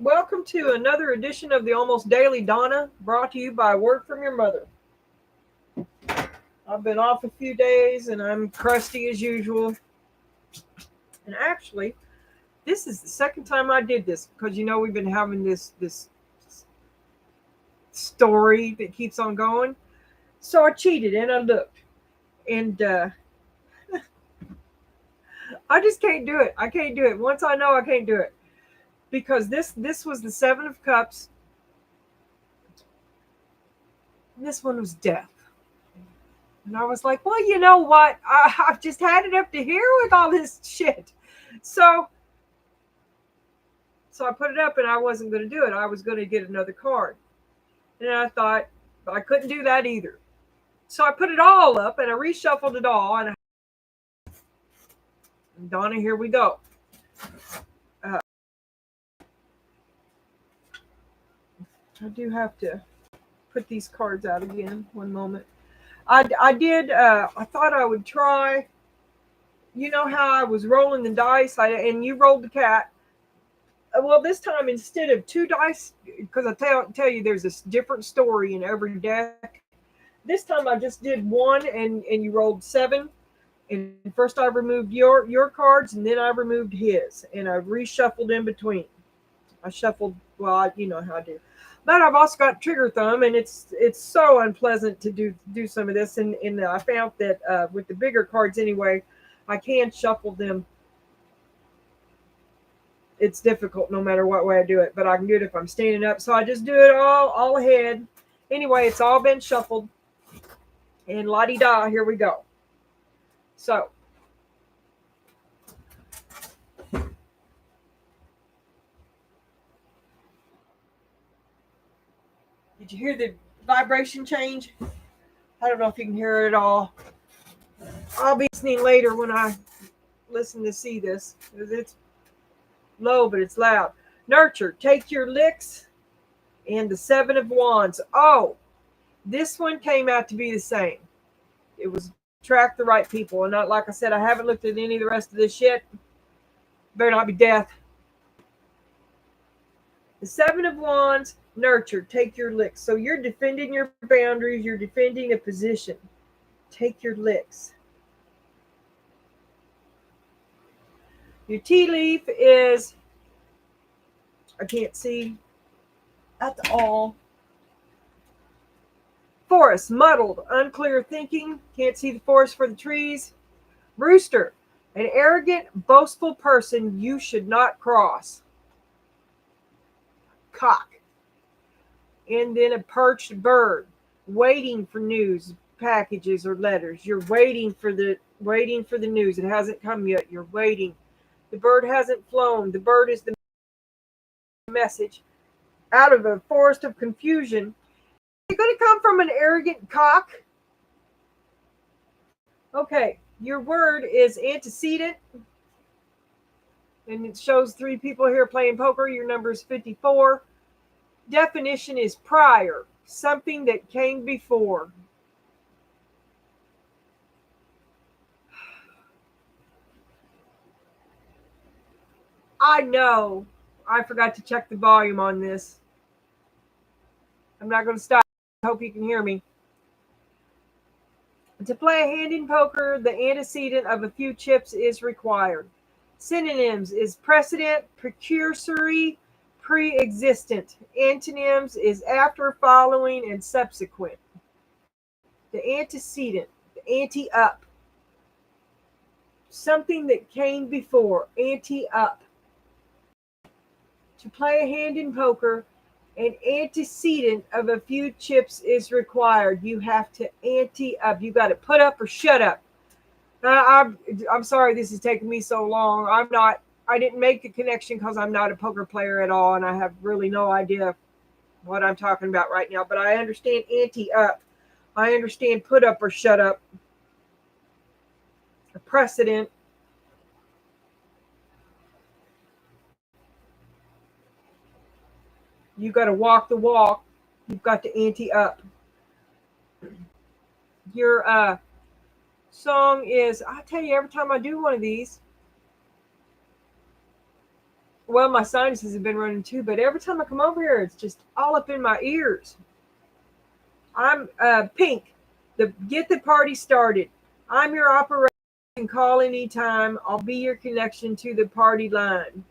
Welcome to another edition of the Almost Daily Donna, brought to you by Word from Your Mother. I've been off a few days and I'm crusty as usual. And actually, this is the second time I did this because we've been having this story that keeps on going. So I cheated and I looked, and I just can't do it. I can't do it. Once I know I can't do it because this was the Seven of Cups. This one was death. And I was like, well, you know what? I've just had it up to here with all this shit. So I put it up and I wasn't going to do it. I was going to get another card. And I thought I couldn't do that either. So I put it all up and I reshuffled it all. And Donna, here we go. I do have to put these cards out again. One moment. I did. I thought I would try. You know how I was rolling the dice, and you rolled the cat. Well, this time instead of two dice, because I tell you, there's this different story in every deck. This time I just did one, and you rolled seven. And first I removed your cards, and then I removed his, and I reshuffled in between. I shuffled. Well, you know how I do. But I've also got trigger thumb, and it's so unpleasant to do some of this. And I found that with the bigger cards anyway, I can shuffle them. It's difficult no matter what way I do it, but I can do it if I'm standing up. So I just do it all ahead. Anyway, it's all been shuffled. And la-di-da, here we go. So did you hear the vibration change? I don't know if you can hear it at all. I'll be listening later when I listen to see this. It's low, but it's loud. Nurture, take your licks, and the Seven of Wands. Oh, this one came out to be the same. It was attract the right people. And not, like I said, I haven't looked at any of the rest of this yet. Better not be death. The Seven of Wands, nurture, take your licks. So you're defending your boundaries. You're defending a position. Take your licks. Your tea leaf is, I can't see at all. Forest, muddled, unclear thinking. Can't see the forest for the trees. Rooster, an arrogant, boastful person you should not cross. Cock. And then a perched bird, waiting for news, packages, or letters. You're waiting for the news. It hasn't come yet. You're waiting. The bird hasn't flown. The bird is the message. Out of a forest of confusion. Is it going to come from an arrogant cock? Okay, your word is antecedent. And it shows three people here playing poker. Your number is 54. Definition is prior, something that came before. I know I forgot to check the volume on this. I'm not going to stop. I hope you can hear me. To play a hand in poker, the antecedent of a few chips is required. Synonyms is precedent, precursory, pre-existent. Antonyms is after, following, and subsequent. The antecedent, the ante-up. Something that came before, ante-up. To play a hand in poker, an antecedent of a few chips is required. You have to ante up. You got to put up or shut up. I'm sorry this is taking me so long. I didn't make the connection because I'm not a poker player at all, and I have really no idea what I'm talking about right now. But I understand ante up. I understand put up or shut up. A precedent. You got to walk the walk. You've got to ante up. Your song is, I tell you, every time I do one of these, well, my sinuses have been running too, but every time I come over here, it's just all up in my ears. I'm Pink. Get the party started. I'm your operator. You can call anytime. I'll be your connection to the party line.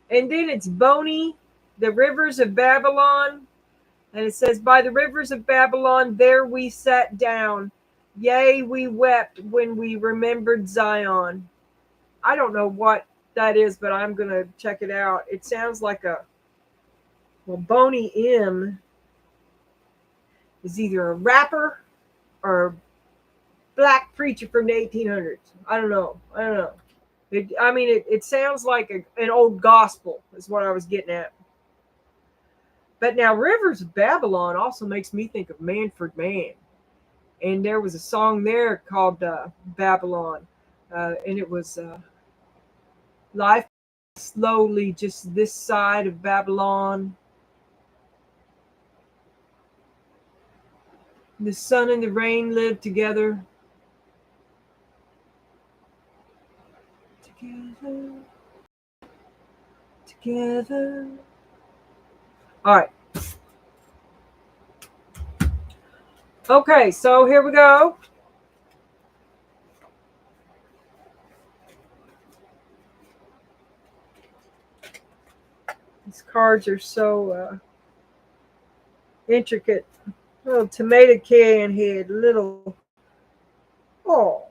And then it's Boney, the rivers of Babylon. And it says, by the rivers of Babylon, there we sat down. Yea, we wept when we remembered Zion. I don't know what that is, but I'm going to check it out. It sounds like Boney M is either a rapper or a black preacher from the 1800s. I don't know. It sounds like an old gospel is what I was getting at. But now Rivers of Babylon also makes me think of Manfred Mann. And there was a song there called Babylon. And it was life slowly just this side of Babylon. The sun and the rain lived together. Together. All right. Okay, so here we go. These cards are so intricate. Little tomato can head, little. Oh,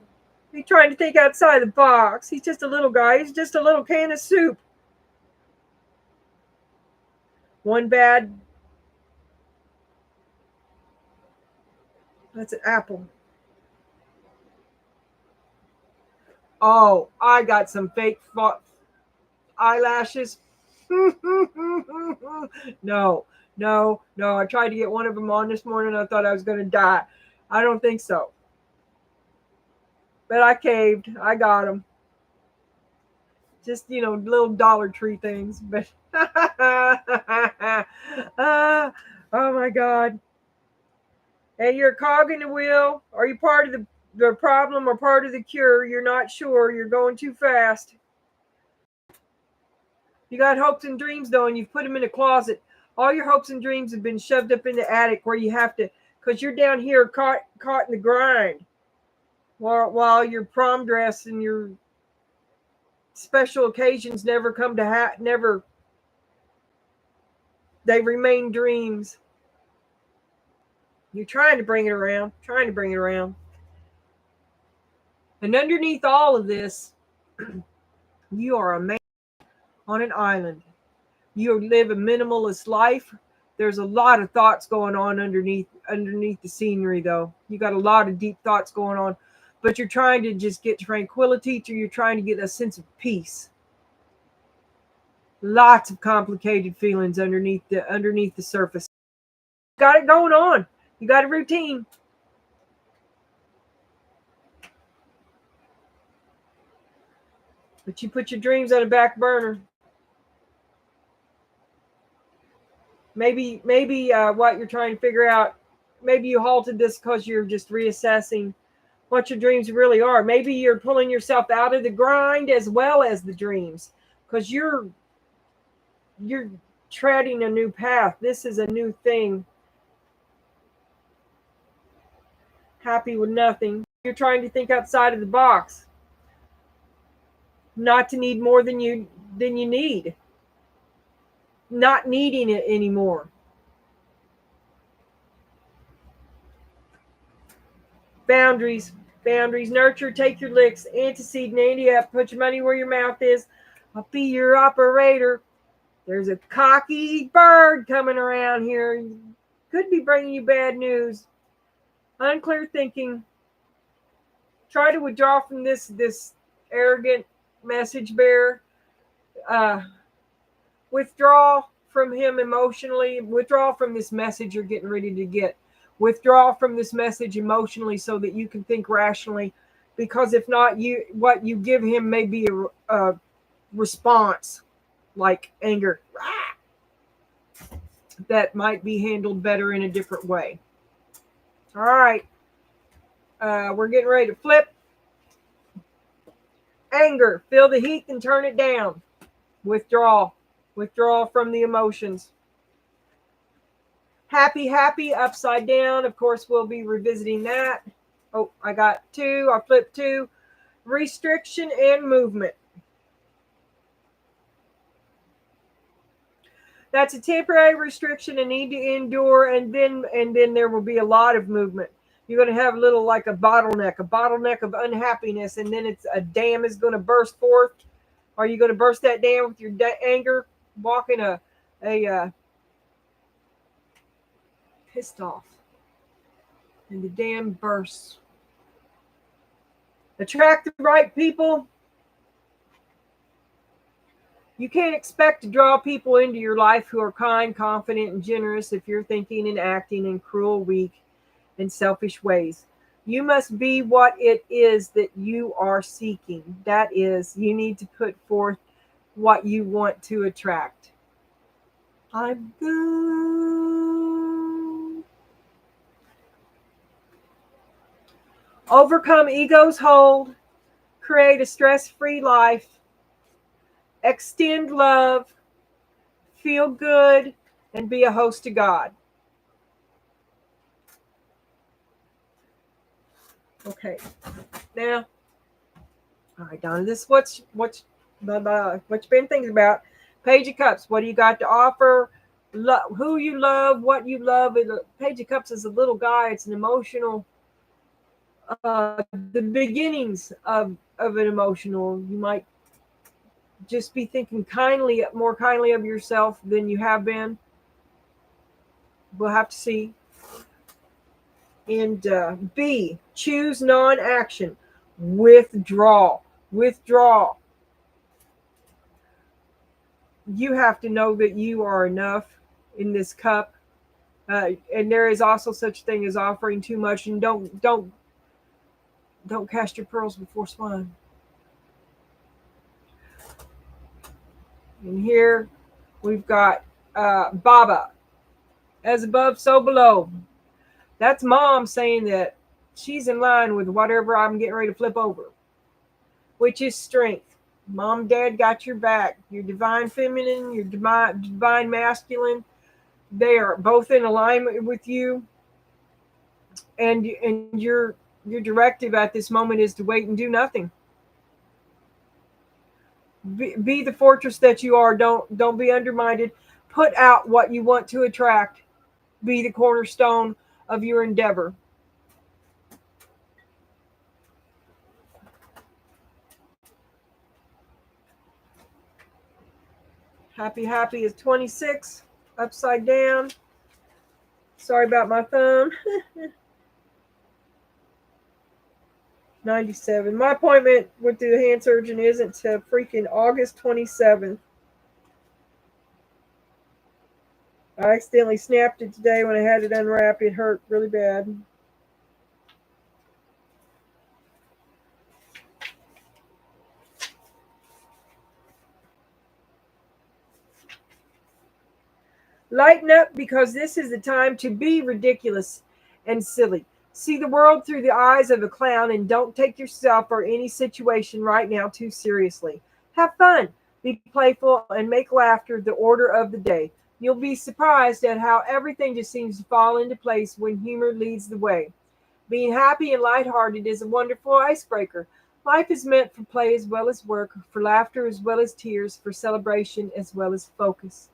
he's trying to think outside the box. He's just a little guy. He's just a little can of soup. One bad. That's an apple. Oh, I got some fake eyelashes. No. I tried to get one of them on this morning. I thought I was going to die. I don't think so. But I caved. I got them. Just, little Dollar Tree things. But oh my God. And you're a cog in the wheel. Are you part of the problem or part of the cure? You're not sure. You're going too fast. You got hopes and dreams, though, and you've put them in a closet. All your hopes and dreams have been shoved up in the attic where you have to, because you're down here caught in the grind. While your prom dress and your special occasions never come to never. They remain dreams. You're trying to bring it around. And underneath all of this, you are a man on an island. You live a minimalist life. There's a lot of thoughts going on underneath the scenery, though. You got a lot of deep thoughts going on, but you're trying to just get tranquility, or you're trying to get a sense of peace. Lots of complicated feelings underneath the surface. Got it going on. You got a routine. But you put your dreams on a back burner. Maybe what you're trying to figure out, maybe you halted this because you're just reassessing what your dreams really are. Maybe you're pulling yourself out of the grind as well as the dreams, because you're treading a new path. This is a new thing. Happy with nothing. You're trying to think outside of the box. Not to need more than you need. Not needing it anymore. Boundaries. Nurture, take your licks. Antecedent, ante up. Put your money where your mouth is. I'll be your operator. There's a cocky bird coming around here. Could be bringing you bad news. Unclear thinking. Try to withdraw from this arrogant message bearer. Withdraw from him emotionally. Withdraw from this message you're getting ready to get. Withdraw from this message emotionally so that you can think rationally. Because if not, what you give him may be a response like anger. That might be handled better in a different way. All right. We're getting ready to flip. Anger. Feel the heat and turn it down. Withdraw. Withdraw from the emotions. Happy, happy, upside down. Of course, we'll be revisiting that. Oh, I got two. I flipped two. Restriction and movement. That's a temporary restriction and need to endure, and then there will be a lot of movement. You're going to have a little like a bottleneck of unhappiness, and then it's a dam is going to burst forth. Are you going to burst that dam with your anger? Walking a pissed off, and the dam bursts. Attract the right people. You can't expect to draw people into your life who are kind, confident, and generous if you're thinking and acting in cruel, weak, and selfish ways. You must be what it is that you are seeking. That is, you need to put forth what you want to attract. I'm good. Overcome ego's hold. Create a stress-free life. Extend love. Feel good. And be a host to God. Okay. Now, all right, Donna, this is what you've been thinking about. Page of Cups. What do you got to offer? Who you love, what you love. Page of Cups is a little guy. It's an emotional, the beginnings of an emotional. You might just be thinking more kindly of yourself than you have been. We'll have to see. And B, choose non-action. Withdraw. Withdraw. You have to know that you are enough in this cup. And there is also such a thing as offering too much. And don't cast your pearls before swine. And here we've got Baba. As above, so below. That's Mom saying that she's in line with whatever I'm getting ready to flip over, which is strength. Mom, Dad got your back. Your divine feminine, your divine masculine, they are both in alignment with you. And your directive at this moment is to wait and do nothing. Be the fortress that you are. Don't be undermined. Put out what you want to attract. Be the cornerstone of your endeavor. Happy, happy is 26. Upside down. Sorry about my thumb. 97. My appointment with the hand surgeon isn't till freaking August 27th. I accidentally snapped it today when I had it unwrapped. It hurt really bad. Lighten up, because this is the time to be ridiculous and silly. See the world through the eyes of a clown, and don't take yourself or any situation right now too seriously. Have fun, be playful, and make laughter the order of the day. You'll be surprised at how everything just seems to fall into place when humor leads the way. Being happy and lighthearted is a wonderful icebreaker. Life is meant for play as well as work, for laughter as well as tears, for celebration as well as focus.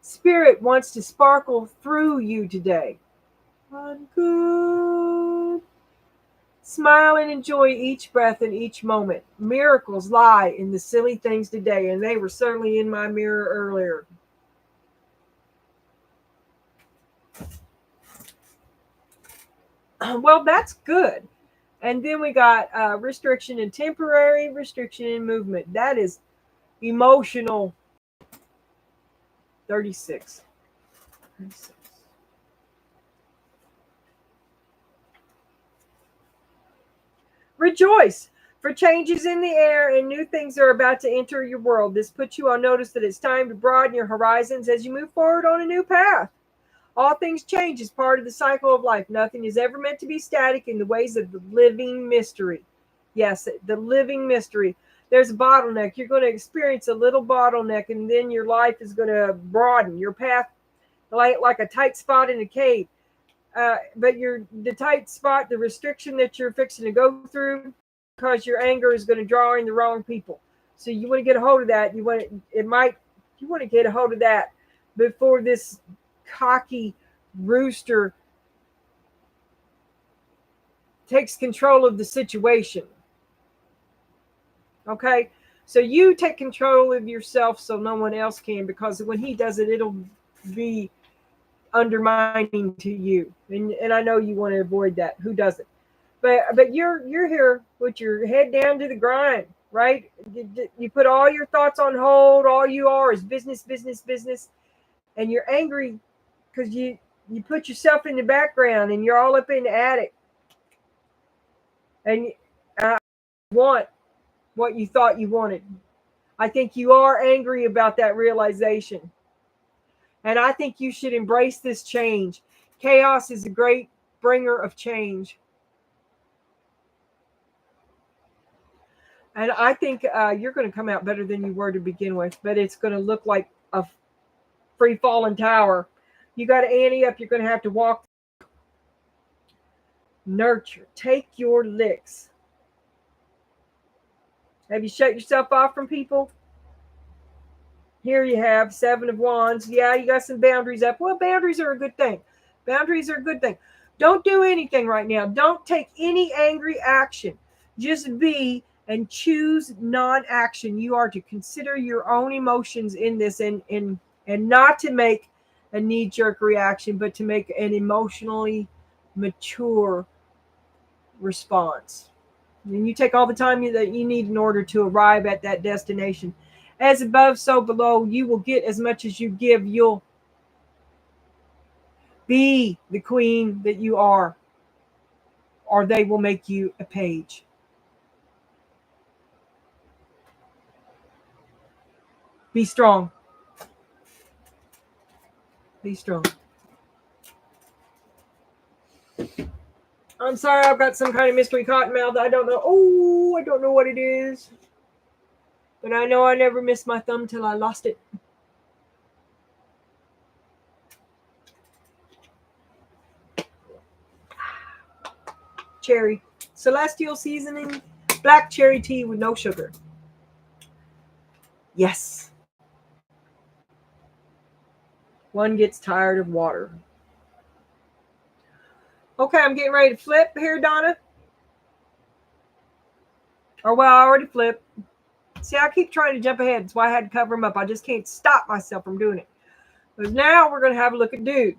Spirit wants to sparkle through you today. I'm good. Smile and enjoy each breath and each moment. Miracles lie in the silly things today, and they were certainly in my mirror earlier. Well, that's good. And then we got restriction and temporary, restriction and movement. That is emotional. 36. 36. Rejoice, for changes in the air and new things are about to enter your world. This puts you on notice that it's time to broaden your horizons as you move forward on a new path. All things change as part of the cycle of life. Nothing is ever meant to be static in the ways of the living mystery. Yes, the living mystery. There's a bottleneck. You're going to experience a little bottleneck, and then your life is going to broaden. Your path, like a tight spot in a cave. But the tight spot, the restriction that you're fixing to go through, because your anger is going to draw in the wrong people. So you want to get a hold of that. You want to get a hold of that before this cocky rooster takes control of the situation. Okay? So you take control of yourself so no one else can, because when he does it, it'll be undermining to you. And I know you want to avoid that. Who doesn't? But you're here with your head down to the grind, right? You put all your thoughts on hold. All you are is business, business, business. And you're angry because you put yourself in the background and you're all up in the attic. And I want what you thought you wanted. I think you are angry about that realization. And I think you should embrace this change. Chaos is a great bringer of change. And I think you're going to come out better than you were to begin with, but it's going to look like a free falling tower. You got to ante up. You're going to have to walk. Nurture. Take your licks. Have you shut yourself off from people? Here you have 7 of Wands. Yeah, you got some boundaries up. Well, boundaries are a good thing. Boundaries are a good thing. Don't do anything right now. Don't take any angry action. Just be and choose non-action. You are to consider your own emotions in this and not to make a knee-jerk reaction, but to make an emotionally mature response. And you take all the time that you need in order to arrive at that destination. As above, so below. You will get as much as you give. You'll be the queen that you are, or they will make you a page. Be strong. Be strong. I'm sorry, I've got some kind of mystery cottonmouth. I don't know. Oh, I don't know what it is. But I know I never missed my thumb till I lost it. Cherry. Celestial seasoning. Black cherry tea with no sugar. Yes. One gets tired of water. Okay, I'm getting ready to flip here, Donna. Or, well, I already flipped. See, I keep trying to jump ahead. That's why I had to cover them up. I just can't stop myself from doing it. Because now we're going to have a look at dude.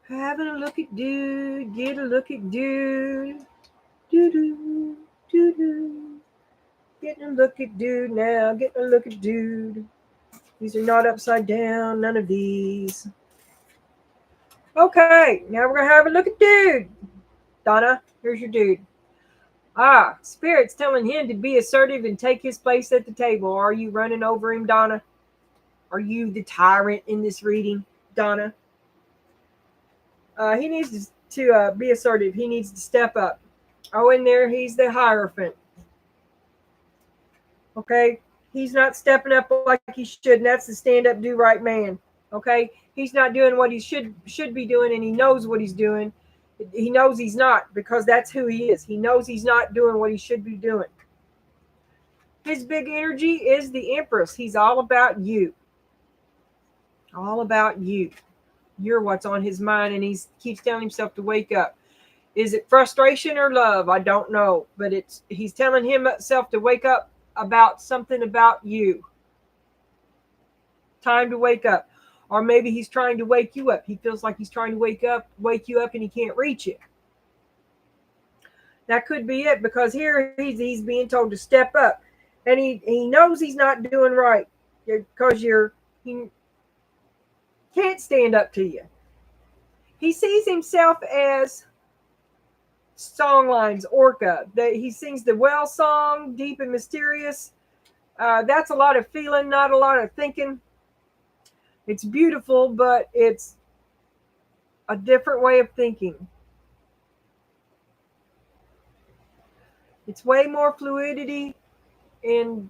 Having a look at dude. Get a look at dude. Doo-doo. Doo-doo. Getting a look at dude now. Getting a look at dude. These are not upside down. None of these. Okay, now we're going to have a look at dude. Donna, here's your dude. Spirit's telling him to be assertive and take his place at the table. Are you running over him, Donna? Are you the tyrant in this reading, Donna? He needs to be assertive. He needs to step up. Oh, in there, he's the Hierophant. Okay? He's not stepping up like he should, and that's the stand-up, do-right man. Okay? He's not doing what he should be doing, and he knows what he's doing. He knows he's not, because that's who he is. He knows he's not doing what he should be doing. His big energy is the Empress. He's all about you. All about you. You're what's on his mind, and he keeps telling himself to wake up. Is it frustration or love? I don't know, but he's telling himself to wake up about something about you. Time to wake up. Or maybe he's trying to wake you up. He feels like he's trying to wake you up, and he can't reach it. That could be it, because here he's being told to step up, and he knows he's not doing right, because you're He can't stand up to you. He sees himself as songlines, Orca. That he sings the well song, deep and mysterious. That's a lot of feeling, not a lot of thinking. It's beautiful, but it's a different way of thinking. It's way more fluidity and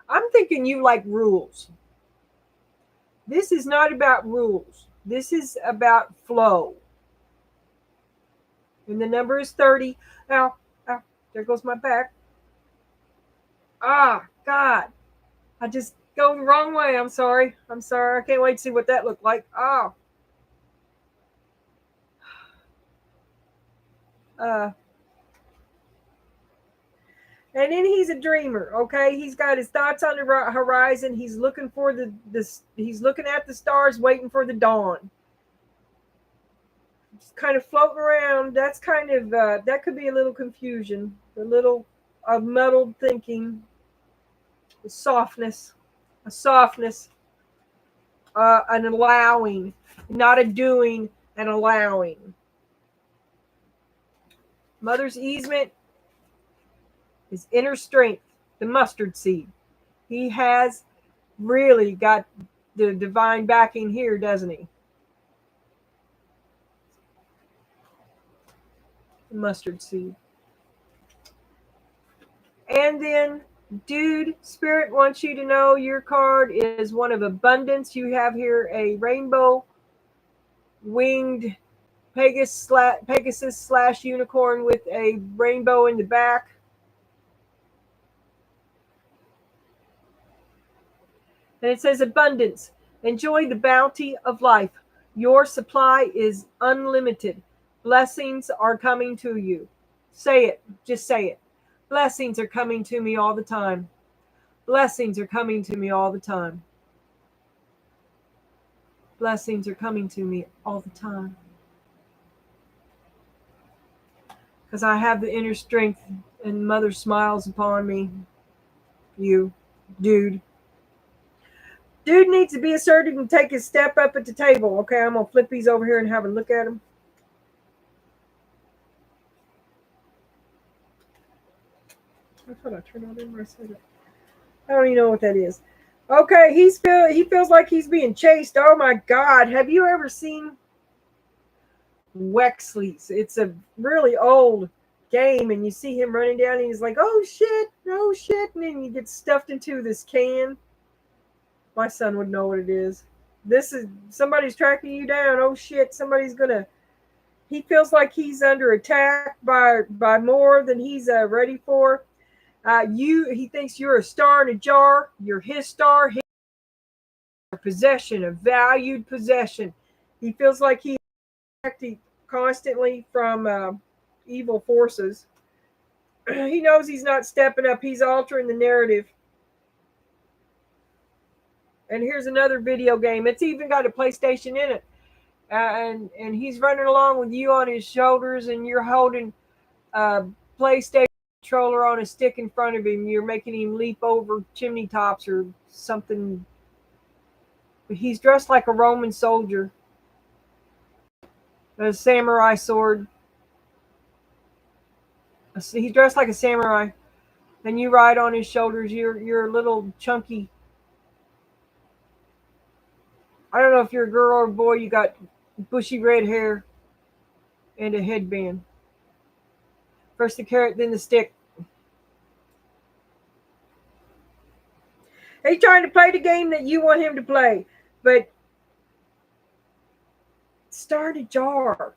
I'm thinking you like rules. This is not about rules. This is about flow. And the number is 30. Now, there goes my back. Ah, God. I just go the wrong way. I'm sorry. I'm sorry. I can't wait to see what that looked like. Oh. Uh, and then he's a dreamer, okay? He's got his thoughts on the horizon. He's looking for he's looking at the stars, waiting for the dawn. Just kind of floating around. That's kind of that could be a little confusion, a little muddled thinking, a softness, an allowing, not a doing, an allowing. Mother's easement is inner strength, the mustard seed. He has really got the divine backing here, doesn't he? The mustard seed. And then, dude, Spirit wants you to know your card is one of abundance. You have here a rainbow winged Pegasus slash unicorn with a rainbow in the back. And it says abundance. Enjoy the bounty of life. Your supply is unlimited. Blessings are coming to you. Say it. Just say it. Blessings are coming to me all the time. Blessings are coming to me all the time. Blessings are coming to me all the time. Because I have the inner strength and Mother smiles upon me. You, dude. Dude needs to be assertive and take his step up at the table. Okay, I'm going to flip these over here and have a look at them. I thought I turned on them where I said it. I don't even know what that is. Okay, he feels like he's being chased. Oh my God. Have you ever seen Wexley's? It's a really old game, and you see him running down, and he's like, oh shit, and then he gets stuffed into this can. My son would know what it is. This is somebody's tracking you down. Oh shit, he feels like he's under attack by more than he's ready for. He thinks you're a star in a jar. You're his star, his possession, a valued possession. He feels like he's protected constantly from evil forces. He knows he's not stepping up. He's altering the narrative. And here's another video game. It's even got a PlayStation in it. And he's running along with you on his shoulders, and you're holding a PlayStation controller on a stick in front of him. You're making him leap over chimney tops or something. He's dressed like a Roman soldier. A samurai sword. He's dressed like a samurai. And you ride on his shoulders. You're a little chunky. I don't know if you're a girl or a boy. You got bushy red hair and a headband. First the carrot, then the stick. He's trying to play the game that you want him to play. But start a jar.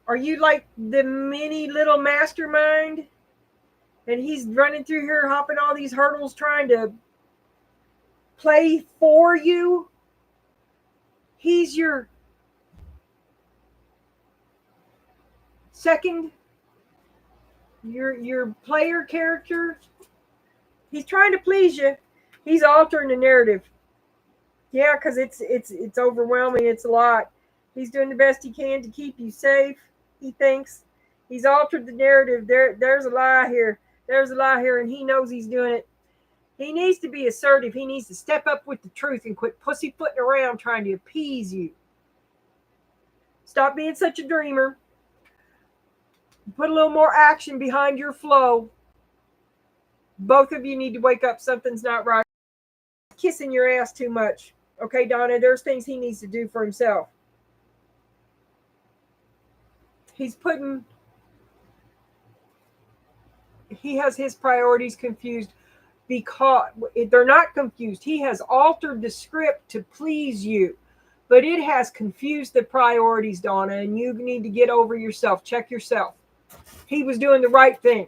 Are you like the mini little mastermind? And he's running through here, hopping all these hurdles, trying to play for you? He's your second, your player character. He's trying to please you. He's altering the narrative. Yeah, because it's overwhelming. It's a lot. He's doing the best he can to keep you safe. He thinks he's altered the narrative. There's a lie here. There's a lie here, and he knows he's doing it. He needs to be assertive. He needs to step up with the truth and quit pussyfooting around trying to appease you. Stop being such a dreamer. Put a little more action behind your flow. Both of you need to wake up. Something's not right. Kissing your ass too much. Okay, Donna, there's things he needs to do for himself. He's putting, he has his priorities confused because they're not confused. He has altered the script to please you, but it has confused the priorities, Donna, and you need to get over yourself. Check yourself. He was doing the right thing.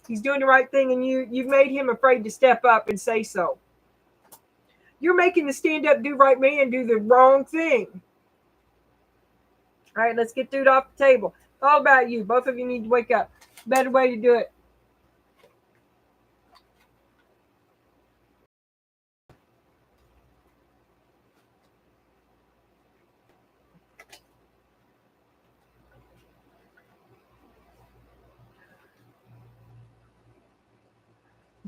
He's doing the right thing, and you've made him afraid to step up and say so. You're making the stand up, do right man do the wrong thing. All right, let's get dude off the table. It's all about you. Both of you need to wake up. Better way to do it.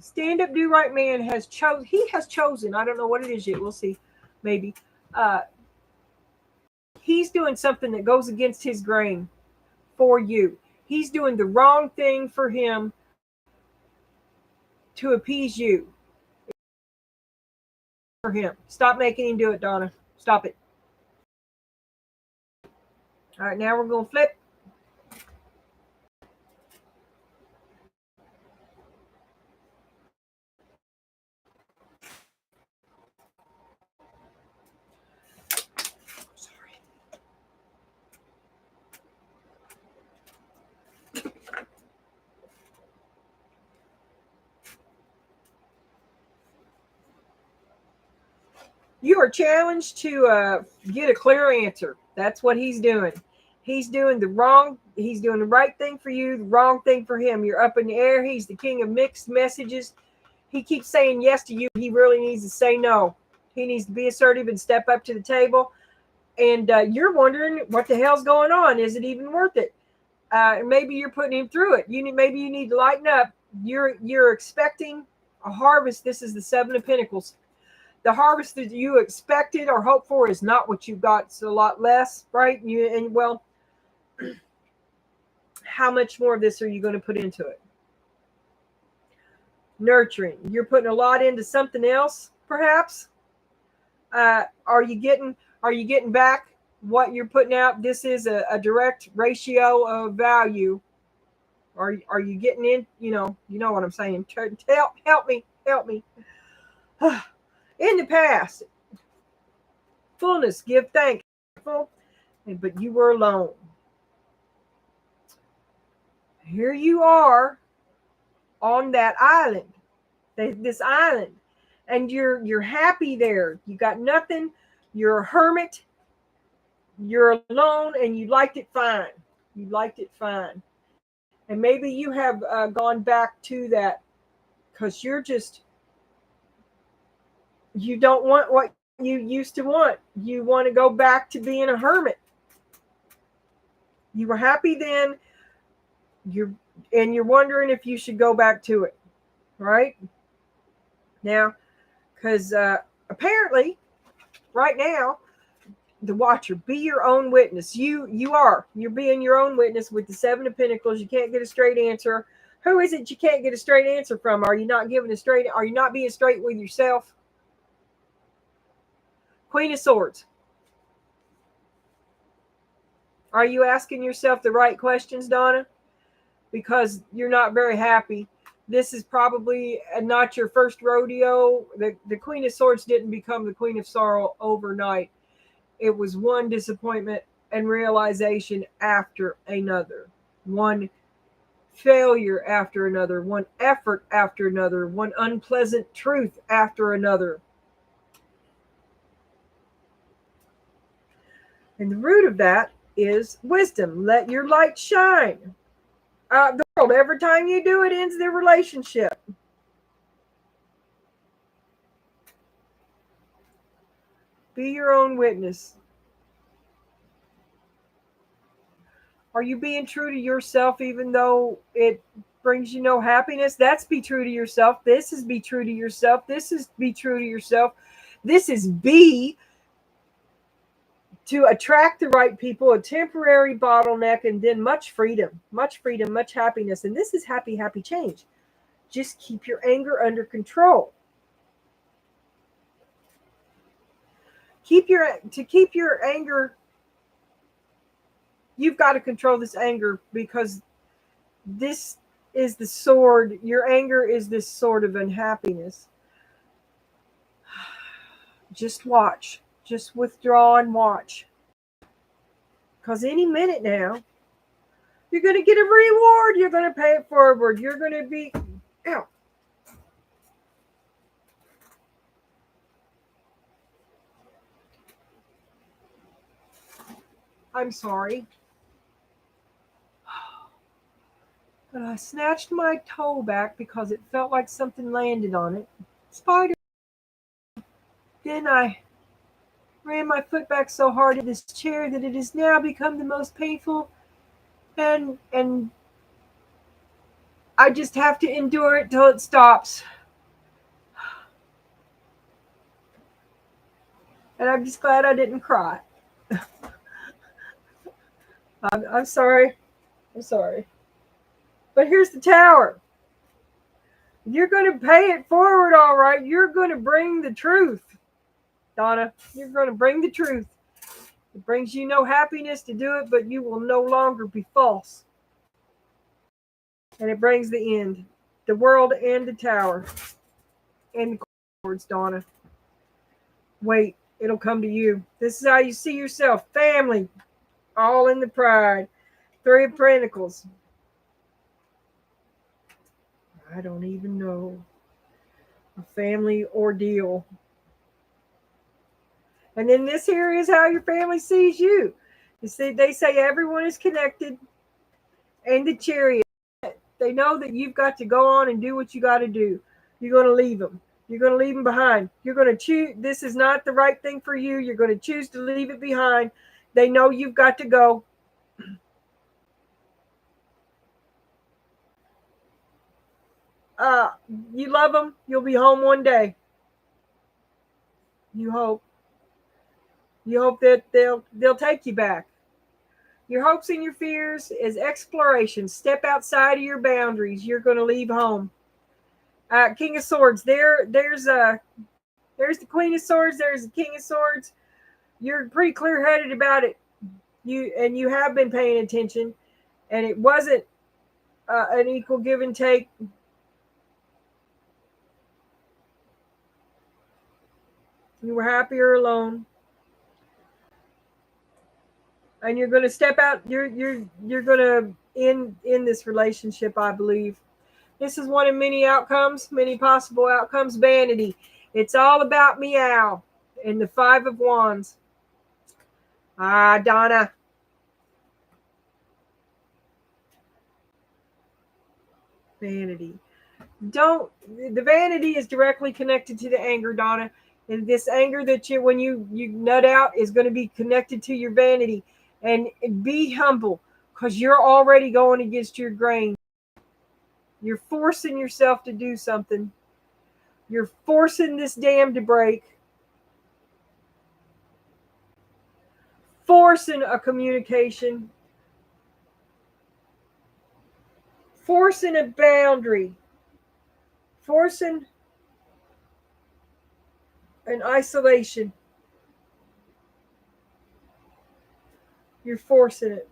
Stand up, do right man has chosen. He has chosen. I don't know what it is yet. We'll see. Maybe. He's doing something that goes against his grain for you. He's doing the wrong thing for him to appease you. For him. Stop making him do it, Donna. Stop it. All right, now we're going to flip. You are challenged to get a clear answer. That's what he's doing. He's doing the right thing for you, the wrong thing for him. You're up in the air. He's the king of mixed messages. He keeps saying yes to you. He really needs to say no. He needs to be assertive and step up to the table. And you're wondering what the hell's going on. Is it even worth it? Maybe you're putting him through it. Maybe you need to lighten up. You're expecting a harvest. This is the Seven of Pentacles. The harvest that you expected or hoped for is not what you got. It's a lot less, right? Well, how much more of this are you going to put into it? Nurturing. You're putting a lot into something else, perhaps. Are you getting back what you're putting out? This is a direct ratio of value. Are you getting in? You know what I'm saying. Help me. In the past, fullness, give thanks, but you were alone. Here you are on that island, this island, and you're happy there. You got nothing. You're a hermit. You're alone, and you liked it fine. And maybe you have gone back to that because you don't want what you used to want. You want to go back to being a hermit. You were happy then. You're wondering if you should go back to it, right? Now, because apparently, right now, the Watcher, be your own witness. You're being your own witness with the Seven of Pentacles. You can't get a straight answer. Who is it you can't get a straight answer from? Are you not being straight with yourself? Queen of Swords. Are you asking yourself the right questions, Donna? Because you're not very happy. This is probably not your first rodeo. The Queen of Swords didn't become the Queen of Sorrow overnight. It was one disappointment and realization after another. One failure after another. One effort after another. One unpleasant truth after another. And the root of that is wisdom. Let your light shine. The world. Every time you do it, ends the relationship. Be your own witness. Are you being true to yourself even though it brings you no happiness? That's be true to yourself. This is be true to yourself. This is be true to yourself. This is be to attract the right people, a temporary bottleneck, and then much freedom, much happiness. And this is happy, happy change. Just keep your anger under control. Keep your anger, you've got to control this anger, because this is the sword. Your anger is this sword of unhappiness. Just watch. Just withdraw and watch. Because any minute now, you're going to get a reward. You're going to pay it forward. You're going to be... Ow. I'm sorry. But I snatched my toe back because it felt like something landed on it. Spider. Then I ran my foot back so hard in this chair that it has now become the most painful, and I just have to endure it till it stops. And I'm just glad I didn't cry. I'm sorry. I'm sorry. But here's the tower. You're going to pay it forward, all right. You're going to bring the truth, Donna. You're going to bring the truth. It brings you no happiness to do it, but you will no longer be false. And it brings the end. The world and the tower. And the chords, Donna. Wait, it'll come to you. This is how you see yourself. Family. All in the pride. Three of Pentacles. I don't even know. A family ordeal. And then this here is how your family sees you. You see, they say everyone is connected. And the Chariot. They know that you've got to go on and do what you got to do. You're going to leave them. You're going to leave them behind. You're going to choose. This is not the right thing for you. You're going to choose to leave it behind. They know you've got to go. You love them. You'll be home one day. You hope. You hope that they'll take you back. Your hopes and your fears is exploration. Step outside of your boundaries. You're going to leave home. King of Swords. There's the Queen of Swords. There's the King of Swords. You're pretty clear-headed about it. You have been paying attention, and it wasn't an equal give and take. You were happier alone, and you're going to step out. You're going to end this relationship, I believe. This is one of many outcomes, many possible outcomes. Vanity. It's all about meow. And the Five of Wands. Donna. Vanity. The vanity is directly connected to the anger, Donna. And this anger that when you nut out is going to be connected to your vanity. And be humble, because you're already going against your grain. You're forcing yourself to do something. You're forcing this dam to break. Forcing a communication. Forcing a boundary. Forcing an isolation. You're forcing it.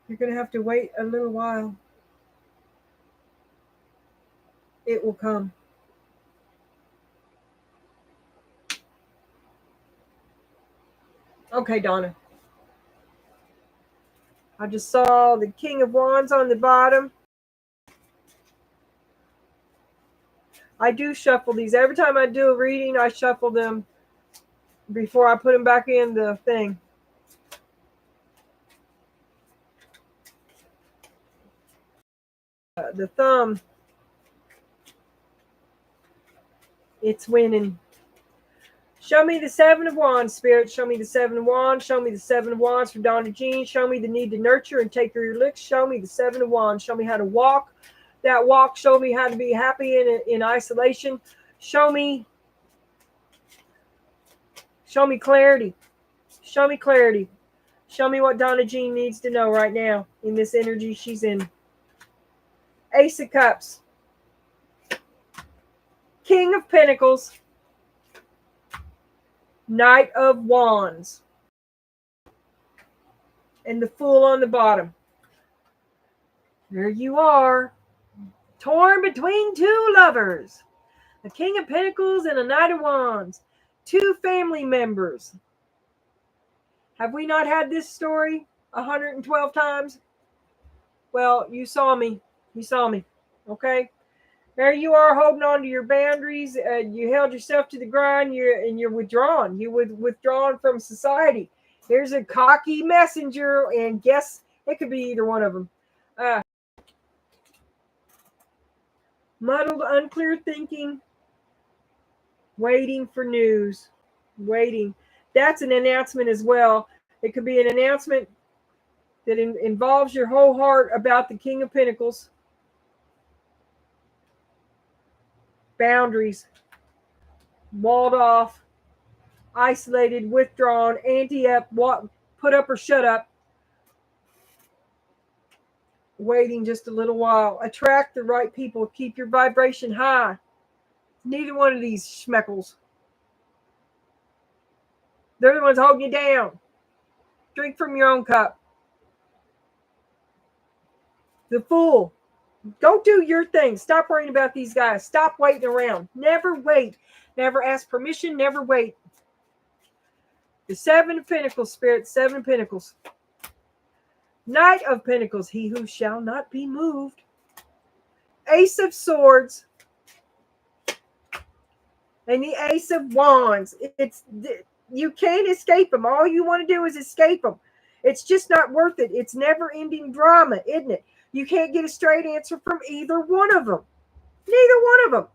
You're going to have to wait a little while. It will come. Okay, Donna. I just saw the King of Wands on the bottom. I do shuffle these. Every time I do a reading, I shuffle them before I put them back in the thing. The thumb. It's winning. Show me the Seven of Wands, Spirit. Show me the Seven of Wands. Show me the Seven of Wands for Donna Jean. Show me the need to nurture and take your licks. Show me the Seven of Wands. Show me how to walk that walk. Show me how to be happy in isolation. Show me clarity. Show me clarity. Show me what Donna Jean needs to know right now in this energy she's in. Ace of Cups. King of Pentacles. Knight of Wands. And the Fool on the bottom. There you are. Torn between two lovers. A King of Pentacles and a Knight of Wands. Two family members. Have we not had this story 112 times? Well, you saw me. You saw me. Okay? There you are holding on to your boundaries. You held yourself to the grind. You're withdrawn. You withdrawn from society. Here's a cocky messenger, and guess it could be either one of them. Muddled, unclear thinking. Waiting for news. Waiting. That's an announcement as well. It could be an announcement that involves your whole heart about the King of Pentacles. Boundaries. Walled off. Isolated. Withdrawn. Anti-up. Put up or shut up. Waiting just a little while. Attract the right people. Keep your vibration high. Neither one of these schmeckles. They're the ones holding you down. Drink from your own cup. The Fool. Go do your thing. Stop worrying about these guys. Stop waiting around. Never wait. Never ask permission. Never wait. The Seven of Pentacles, Spirit. Seven of Pentacles. Knight of Pentacles. He who shall not be moved. Ace of Swords. And the Ace of Wands. You can't escape them. All you want to do is escape them. It's just not worth it. It's never-ending drama, isn't it? You can't get a straight answer from either one of them. Neither one of them.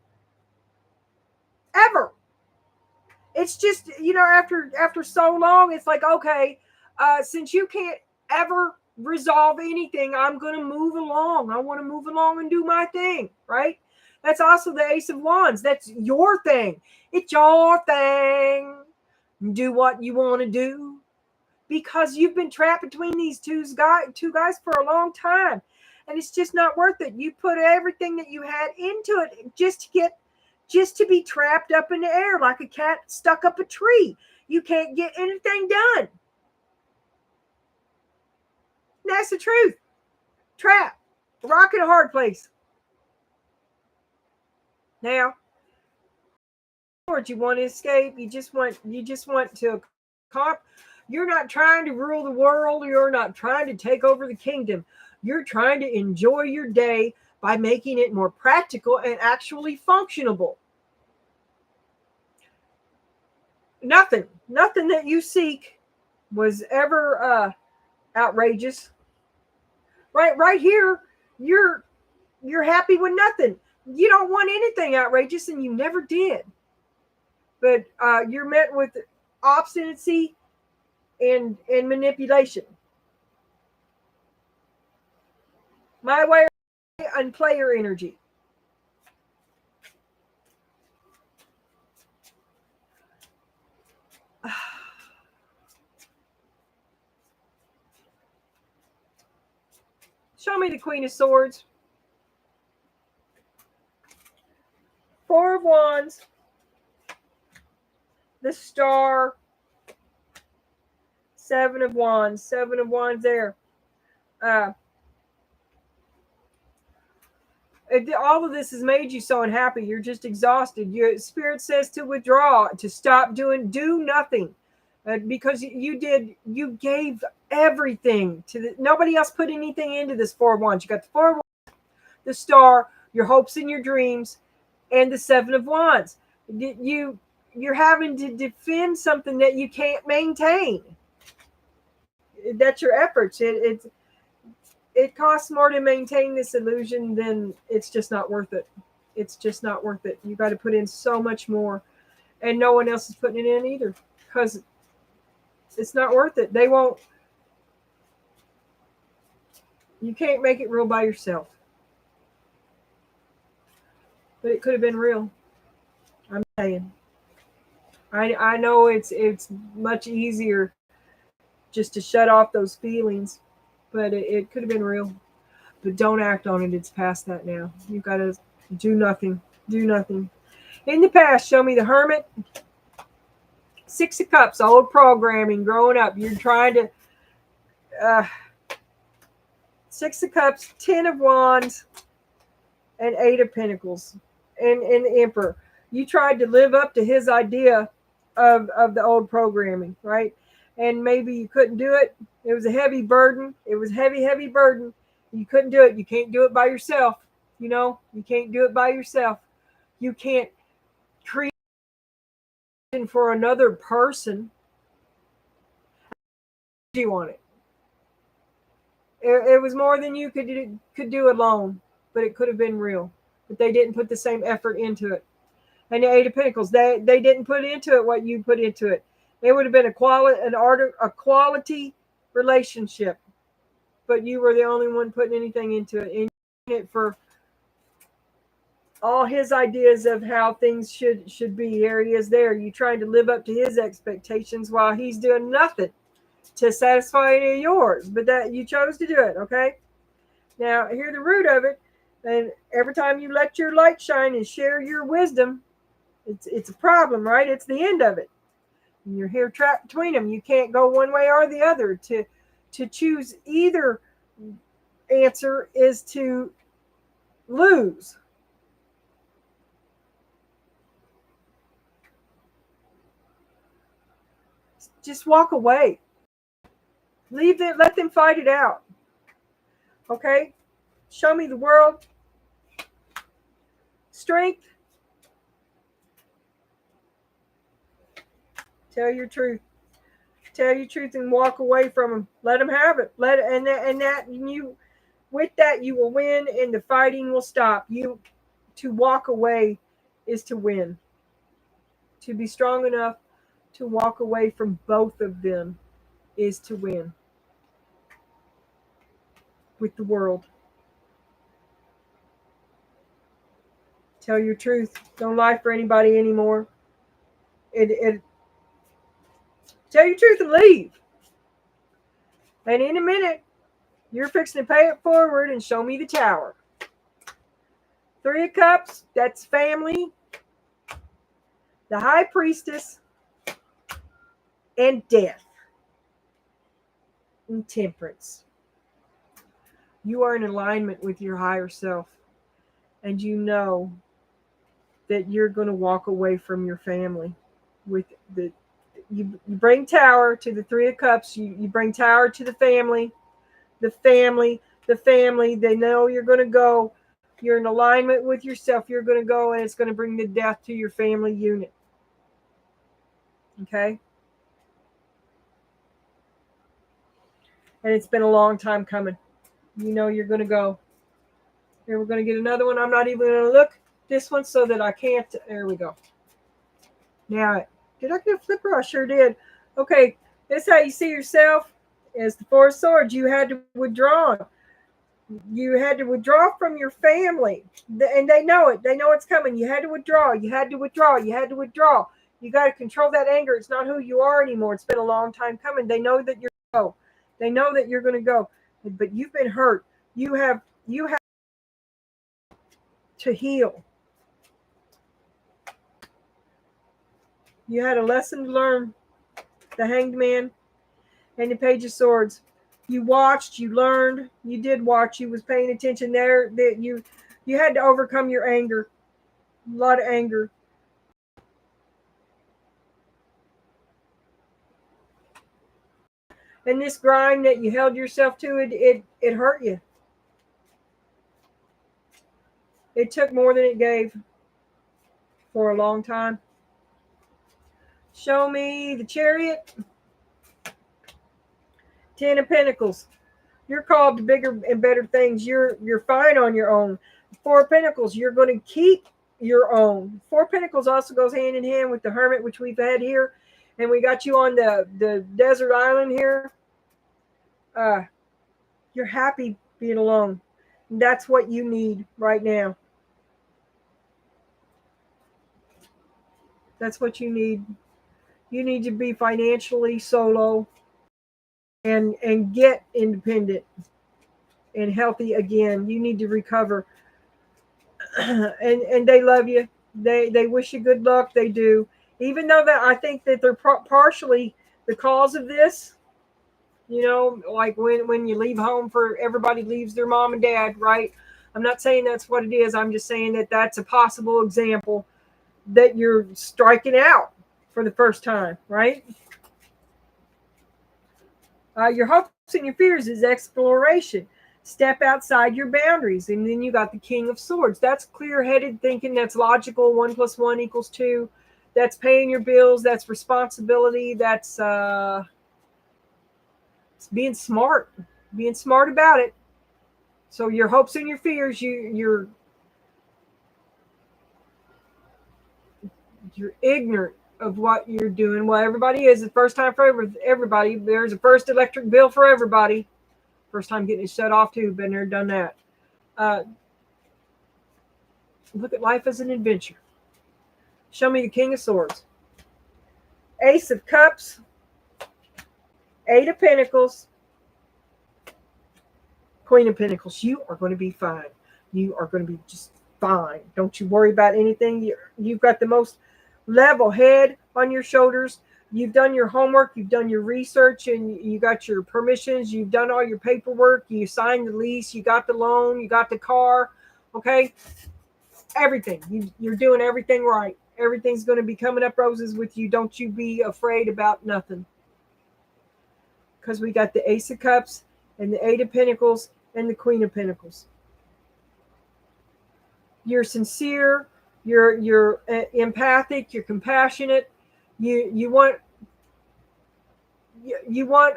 Ever. It's just, after so long, it's like, okay, since you can't ever resolve anything, I'm going to move along. I want to move along and do my thing, right? That's also the Ace of Wands. That's your thing. It's your thing. Do what you want to do. Because you've been trapped between these two guys for a long time. And it's just not worth it. You put everything that you had into it just to be trapped up in the air like a cat stuck up a tree. You can't get anything done. That's the truth. Trap. Rock in a hard place. Now, you want to escape. You just want to you're not trying to rule the world. You're not trying to take over the kingdom. You're trying to enjoy your day by making it more practical and actually functionable. Nothing that you seek was ever outrageous. Right here, you're happy with nothing. You don't want anything outrageous, and you never did. But you're met with obstinacy and manipulation. My way and player energy. Show me the Queen of Swords. Four of Wands. The Star. Seven of Wands. Seven of Wands there. All of this has made you so unhappy. You're just exhausted. Your spirit says to withdraw, to stop do nothing. Because you gave everything to nobody else put anything into this Four of Wands. You got the Four of Wands, the Star, your hopes and your dreams, and the Seven of Wands. You're having to defend something that you can't maintain. That's your efforts. It costs more to maintain this illusion than it's just not worth it. It's just not worth it. You got to put in so much more, and no one else is putting it in either, because it's not worth it. They won't. You can't make it real by yourself. But it could have been real. I'm saying. I know it's much easier just to shut off those feelings, but it could have been real. But don't act on it. It's past that now. You've got to do nothing. Do nothing. In the past, show me the Hermit. Six of Cups, old programming, growing up. You're trying to. Six of Cups, Ten of Wands, and Eight of Pentacles, and the Emperor. You tried to live up to his idea of the old programming, right? And maybe you couldn't do it. It was a heavy burden. It was heavy burden. You couldn't do it. You can't do it by yourself. You can't do it by yourself. You can't create for another person. You want it. It was more than you could do alone, but it could have been real. But they didn't put the same effort into it. And the Eight of Pentacles, they didn't put into it what you put into it. It would have been a quality relationship, but you were the only one putting anything into it. And it for all his ideas of how things should be. Here he is there. You trying to live up to his expectations while he's doing nothing to satisfy any of yours. But that you chose to do it, okay? Now, here's the root of it. And every time you let your light shine and share your wisdom, it's a problem, right? It's the end of it. And you're here trapped between them. You can't go one way or the other. To choose either answer is to lose. Just walk away. Leave them, let them fight it out. Okay? Show me the world. Strength. Tell your truth. Tell your truth and walk away from them. Let them have it. With that you will win and the fighting will stop. To walk away is to win. To be strong enough to walk away from both of them is to win with the world. Tell your truth. Don't lie for anybody anymore. Tell your truth and leave. And in a minute, you're fixing to pay it forward and show me the Tower. Three of Cups, that's family. The High Priestess. And death. And Temperance. You are in alignment with your higher self. And you know that you're going to walk away from your family. You bring Tower to the Three of Cups. You bring Tower to the family. The family. They know you're going to go. You're in alignment with yourself. You're going to go, and it's going to bring the death to your family unit. Okay? And it's been a long time coming. You know you're going to go. Here, we're going to get another one. I'm not even going to look this one so that I can't. There we go. Now, did I get a flipper? I sure did. Okay, this is how you see yourself as the Four of Swords. You had to withdraw. You had to withdraw from your family. And they know it. They know it's coming. You had to withdraw. You had to withdraw. You had to withdraw. You got to control that anger. It's not who you are anymore. It's been a long time coming. They know that you're going to go. They know that you're going to go. But you've been hurt. You have to heal. You had a lesson to learn. The Hanged Man and the Page of Swords. You watched, you learned, you did watch, you was paying attention there. That you had to overcome your anger. A lot of anger. And this grind that you held yourself to, it hurt you. It took more than it gave for a long time. Show me the Chariot. Ten of Pentacles. You're called to bigger and better things. You're fine on your own. Four of Pentacles, you're going to keep your own. Four of Pentacles also goes hand in hand with the Hermit, which we've had here. And we got you on the desert island here. Uh, you're happy being alone. And that's what you need right now. That's what you need. You need to be financially solo and get independent and healthy again. You need to recover. and they love you. They wish you good luck. They do. Even though that I think that they're partially the cause of this. You know, like when you leave home, for everybody leaves their mom and dad, right? I'm not saying that's what it is. I'm just saying that that's a possible example that you're striking out for the first time, right? Your hopes and your fears is exploration. Step outside your boundaries. And then you got the King of Swords. That's clear-headed thinking. That's logical. 1 + 1 = 2. That's paying your bills. That's responsibility. That's being smart. Being smart about it. So your hopes and your fears, you're ignorant of what you're doing. Well, everybody is. The first time for everybody. There's a first electric bill for everybody. First time getting it shut off too. Been there, done that. Look at life as an adventure. Show me the King of Swords. Ace of Cups. 8 of Pentacles. Queen of Pentacles. You are going to be fine. You are going to be just fine. Don't you worry about anything. You've got the most level head on your shoulders. You've done your homework. You've done your research, and you got your permissions. You've done all your paperwork. You signed the lease. You got the loan. You got the car. Okay? Everything. You're doing everything right. Everything's going to be coming up roses with you. Don't you be afraid about nothing. Because we got the Ace of Cups and the 8 of Pentacles and the Queen of Pentacles. You're sincere. You're empathic. You're compassionate. You want